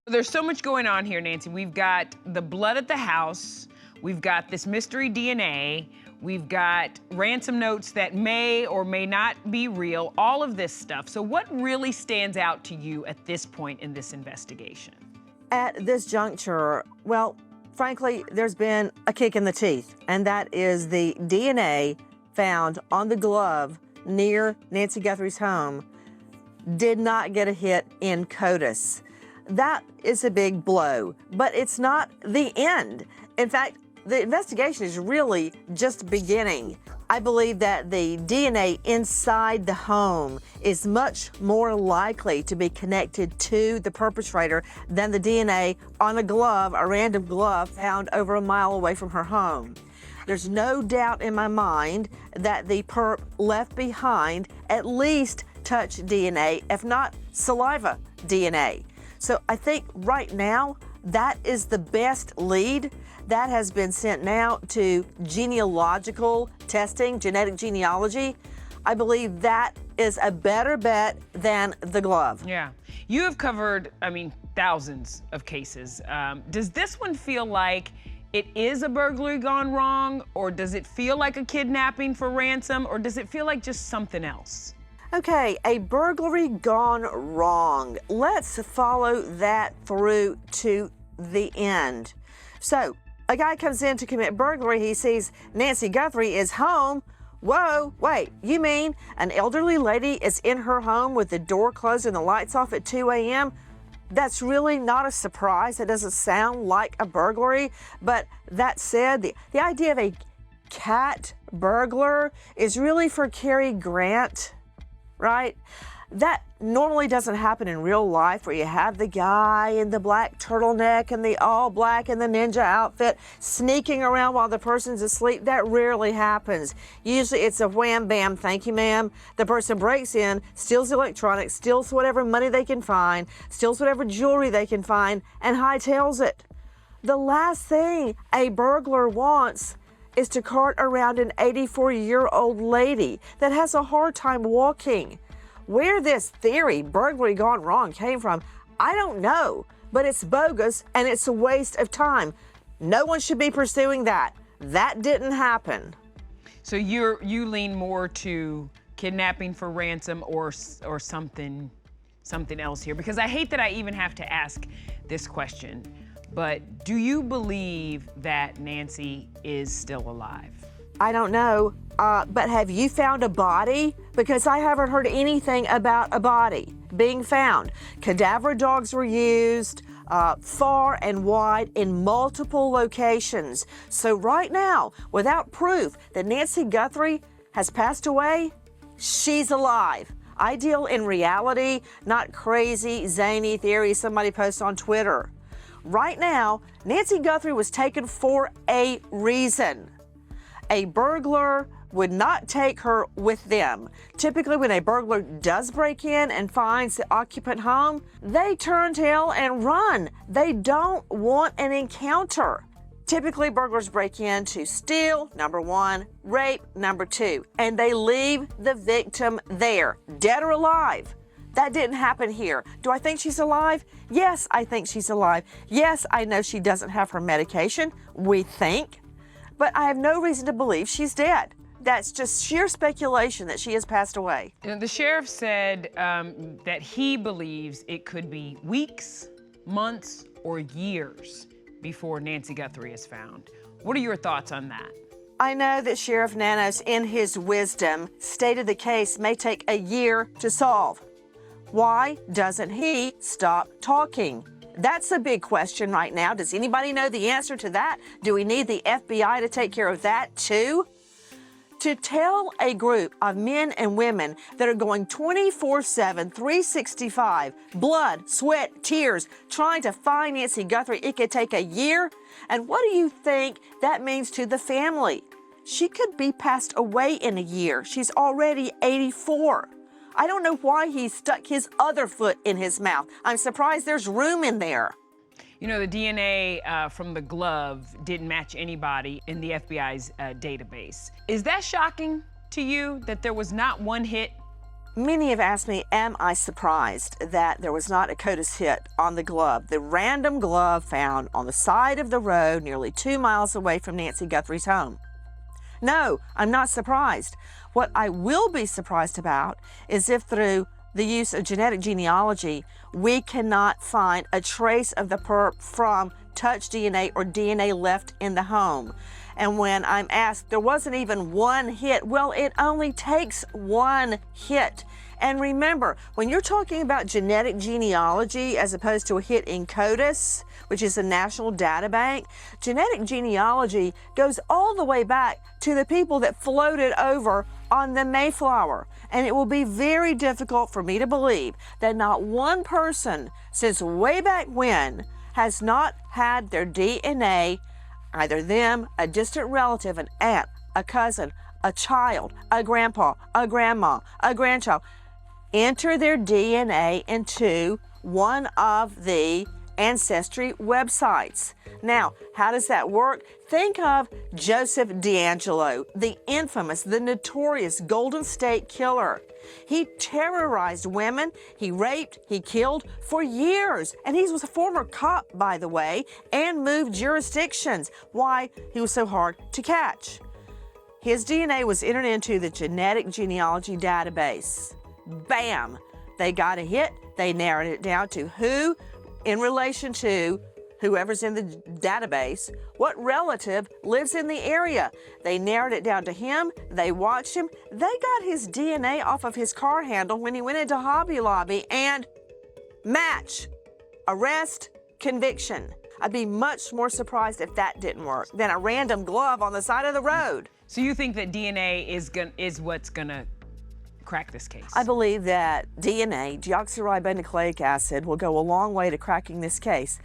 There's so much going on here, Nancy. We've got the blood at the house. We've got this mystery DNA. We've got ransom notes that may or may not be real, all of this stuff. So what really stands out to you at this point in this investigation? At this juncture, well, frankly, there's been a kick in the teeth, and that is the DNA found on the glove near Nancy Guthrie's home did not get a hit in CODIS. That is a big blow, but it's not the end. In fact, the investigation is really just beginning. I believe that the DNA inside the home is much more likely to be connected to the perpetrator than the DNA on a glove, a random glove found over a mile away from her home. There's no doubt in my mind that the perp left behind at least touch DNA, if not saliva DNA. So I think right now that is the best lead. That has been sent now to genealogical testing, genetic genealogy. I believe that is a better bet than the glove. Yeah. You have covered, thousands of cases. Does this one feel like it is a burglary gone wrong, or does it feel like a kidnapping for ransom, or does it feel like just something else? Okay, a burglary gone wrong. Let's follow that through to the end. So, a guy comes in to commit burglary. He sees Nancy Guthrie is home. Whoa, wait, you mean an elderly lady is in her home with the door closed and the lights off at 2 a.m.? That's really not a surprise. That doesn't sound like a burglary. But that said, the idea of a cat burglar is really for Cary Grant, right? That normally doesn't happen in real life, where you have the guy in the black turtleneck and the all black and the ninja outfit sneaking around while the person's asleep. That rarely happens. Usually it's a wham bam, thank you ma'am. The person breaks in, steals electronics, steals whatever money they can find, steals whatever jewelry they can find, and hightails it. The last thing a burglar wants is to cart around an 84-year-old lady that has a hard time walking. Where this theory, burglary gone wrong, came from, I don't know, but it's bogus and it's a waste of time. No one should be pursuing that. That didn't happen. So you lean more to kidnapping for ransom or something else here? Because I hate that I even have to ask this question, but do you believe that Nancy is still alive? I don't know, but have you found a body? Because I haven't heard anything about a body being found. Cadaver dogs were used far and wide in multiple locations. So right now, without proof that Nancy Guthrie has passed away, she's alive. Ideal in reality, not crazy, zany theories somebody posts on Twitter. Right now, Nancy Guthrie was taken for a reason. A burglar would not take her with them. Typically, when a burglar does break in and finds the occupant home, they turn tail and run. They don't want an encounter. Typically, burglars break in to steal, number one, rape, number two, and they leave the victim there, dead or alive. That didn't happen here. Do I think she's alive? Yes, I think she's alive. Yes, I know she doesn't have her medication, we think, but I have no reason to believe she's dead. That's just sheer speculation that she has passed away. You know, the sheriff said that he believes it could be weeks, months, or years before Nancy Guthrie is found. What are your thoughts on that? I know that Sheriff Nanos, in his wisdom, stated the case may take a year to solve. Why doesn't he stop talking? That's a big question right now. Does anybody know the answer to that? Do we need the FBI to take care of that too? To tell a group of men and women that are going 24/7, 365, blood, sweat, tears, trying to find Nancy Guthrie, it could take a year? And what do you think that means to the family? She could be passed away in a year. She's already 84. I don't know why he stuck his other foot in his mouth. I'm surprised there's room in there. You know, the DNA from the glove didn't match anybody in the FBI's database. Is that shocking to you that there was not one hit? Many have asked me, am I surprised that there was not a CODIS hit on the glove, the random glove found on the side of the road nearly 2 miles away from Nancy Guthrie's home? No, I'm not surprised. What I will be surprised about is if through the use of genetic genealogy, we cannot find a trace of the perp from touch DNA or DNA left in the home. And when I'm asked, there wasn't even one hit. Well, it only takes one hit. And remember, when you're talking about genetic genealogy as opposed to a hit in CODIS, which is a national data bank, genetic genealogy goes all the way back to the people that floated over on the Mayflower. And it will be very difficult for me to believe that not one person since way back when has not had their DNA, either them, a distant relative, an aunt, a cousin, a child, a grandpa, a grandma, a grandchild, enter their DNA into one of the ancestry websites. Now, how does that work? Think of Joseph DeAngelo, the infamous, the notorious Golden State Killer. He terrorized women, he raped, he killed for years. And he was a former cop, by the way, and moved jurisdictions. Why? He was so hard to catch. His DNA was entered into the genetic genealogy database. Bam! They got a hit. They narrowed it down to who, in relation to whoever's in the database, what relative lives in the area. They narrowed it down to him. They watched him. They got his DNA off of his car handle when he went into Hobby Lobby and match, arrest, conviction. I'd be much more surprised if that didn't work than a random glove on the side of the road. So you think that DNA is what's gonna crack this case? I believe that DNA, deoxyribonucleic acid, will go a long way to cracking this case.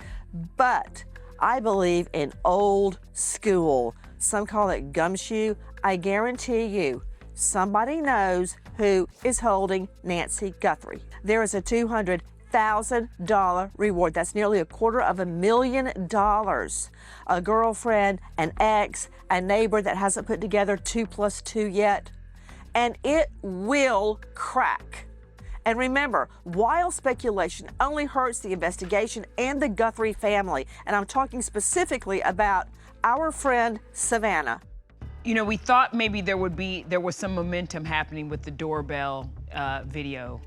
But I believe in old school. Some call it gumshoe. I guarantee you, somebody knows who is holding Nancy Guthrie. There is a $200,000 reward. That's nearly $250,000. A girlfriend, an ex, a neighbor that hasn't put together 2 + 2 yet. And it will crack. And remember, wild speculation only hurts the investigation and the Guthrie family. And I'm talking specifically about our friend Savannah. You know, we thought maybe there was some momentum happening with the doorbell video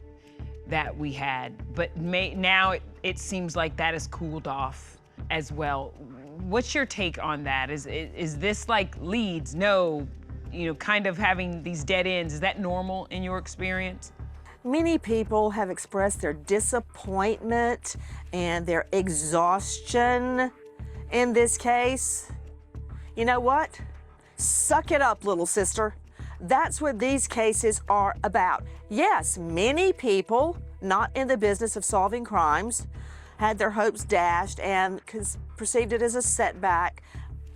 that we had, but now it seems like that has cooled off as well. What's your take on that? Is this like leads? No, you know, kind of having these dead ends. Is that normal in your experience? Many people have expressed their disappointment and their exhaustion in this case. You know what? Suck it up, little sister. That's what these cases are about. Yes, many people not in the business of solving crimes had their hopes dashed and perceived it as a setback,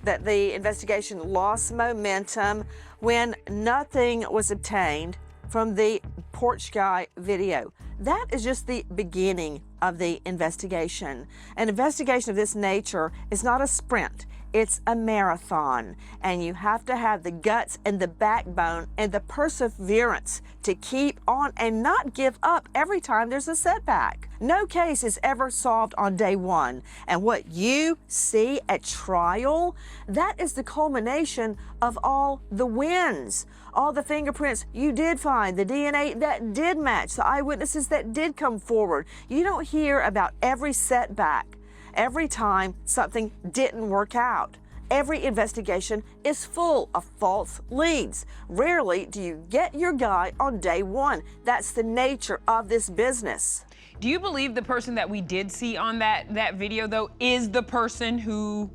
that the investigation lost momentum when nothing was obtained from the porch guy video. That is just the beginning of the investigation. An investigation of this nature is not a sprint, it's a marathon. And you have to have the guts and the backbone and the perseverance to keep on and not give up every time there's a setback. No case is ever solved on day one. And what you see at trial, that is the culmination of all the wins. All the fingerprints you did find, the DNA that did match, the eyewitnesses that did come forward. You don't hear about every setback, every time something didn't work out. Every investigation is full of false leads. Rarely do you get your guy on day one. That's the nature of this business. Do you believe the person that we did see on that video, though, is the person who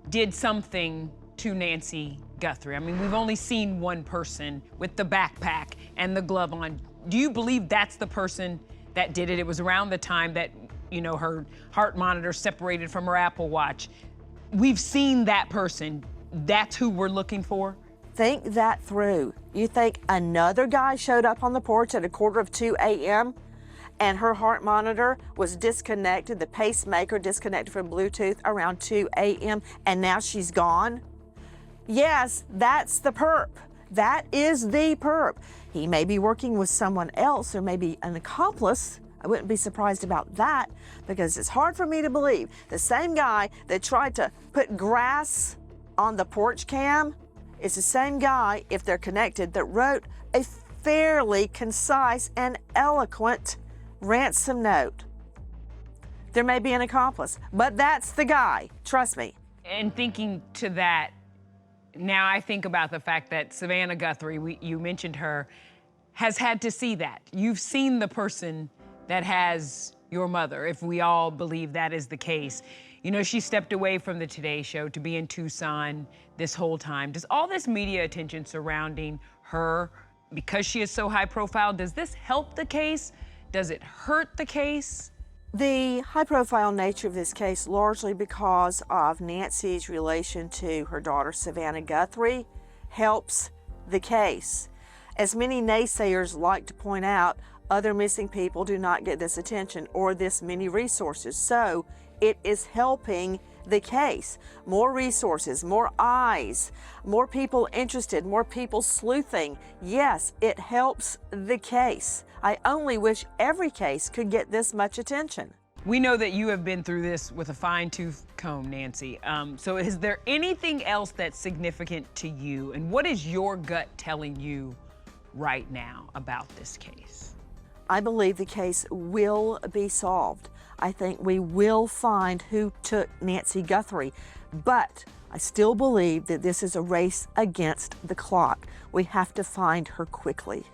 did something to Nancy Guthrie? I mean, we've only seen one person with the backpack and the glove on. Do you believe that's the person that did it? It was around the time that, you know, her heart monitor separated from her Apple Watch. We've seen that person. That's who we're looking for? Think that through. You think another guy showed up on the porch at 1:45 a.m. and her heart monitor was disconnected, the pacemaker disconnected from Bluetooth around 2 a.m. and now she's gone? Yes, that's the perp. That is the perp. He may be working with someone else or maybe an accomplice. I wouldn't be surprised about that because it's hard for me to believe the same guy that tried to put grass on the porch cam is the same guy, if they're connected, that wrote a fairly concise and eloquent ransom note. There may be an accomplice, but that's the guy, trust me. And thinking to that, now I think about the fact that Savannah Guthrie, you mentioned her, has had to see that. You've seen the person that has your mother, if we all believe that is the case. You know, she stepped away from the Today Show to be in Tucson this whole time. Does all this media attention surrounding her, because she is so high profile, does this help the case? Does it hurt the case? The high-profile nature of this case, largely because of Nancy's relation to her daughter, Savannah Guthrie, helps the case. As many naysayers like to point out, other missing people do not get this attention or this many resources, so it is helping the case. More resources, more eyes, more people interested, more people sleuthing. Yes, it helps the case. I only wish every case could get this much attention. We know that you have been through this with a fine-tooth comb, Nancy. So is there anything else that's significant to you? And what is your gut telling you right now about this case? I believe the case will be solved. I think we will find who took Nancy Guthrie, but I still believe that this is a race against the clock. We have to find her quickly.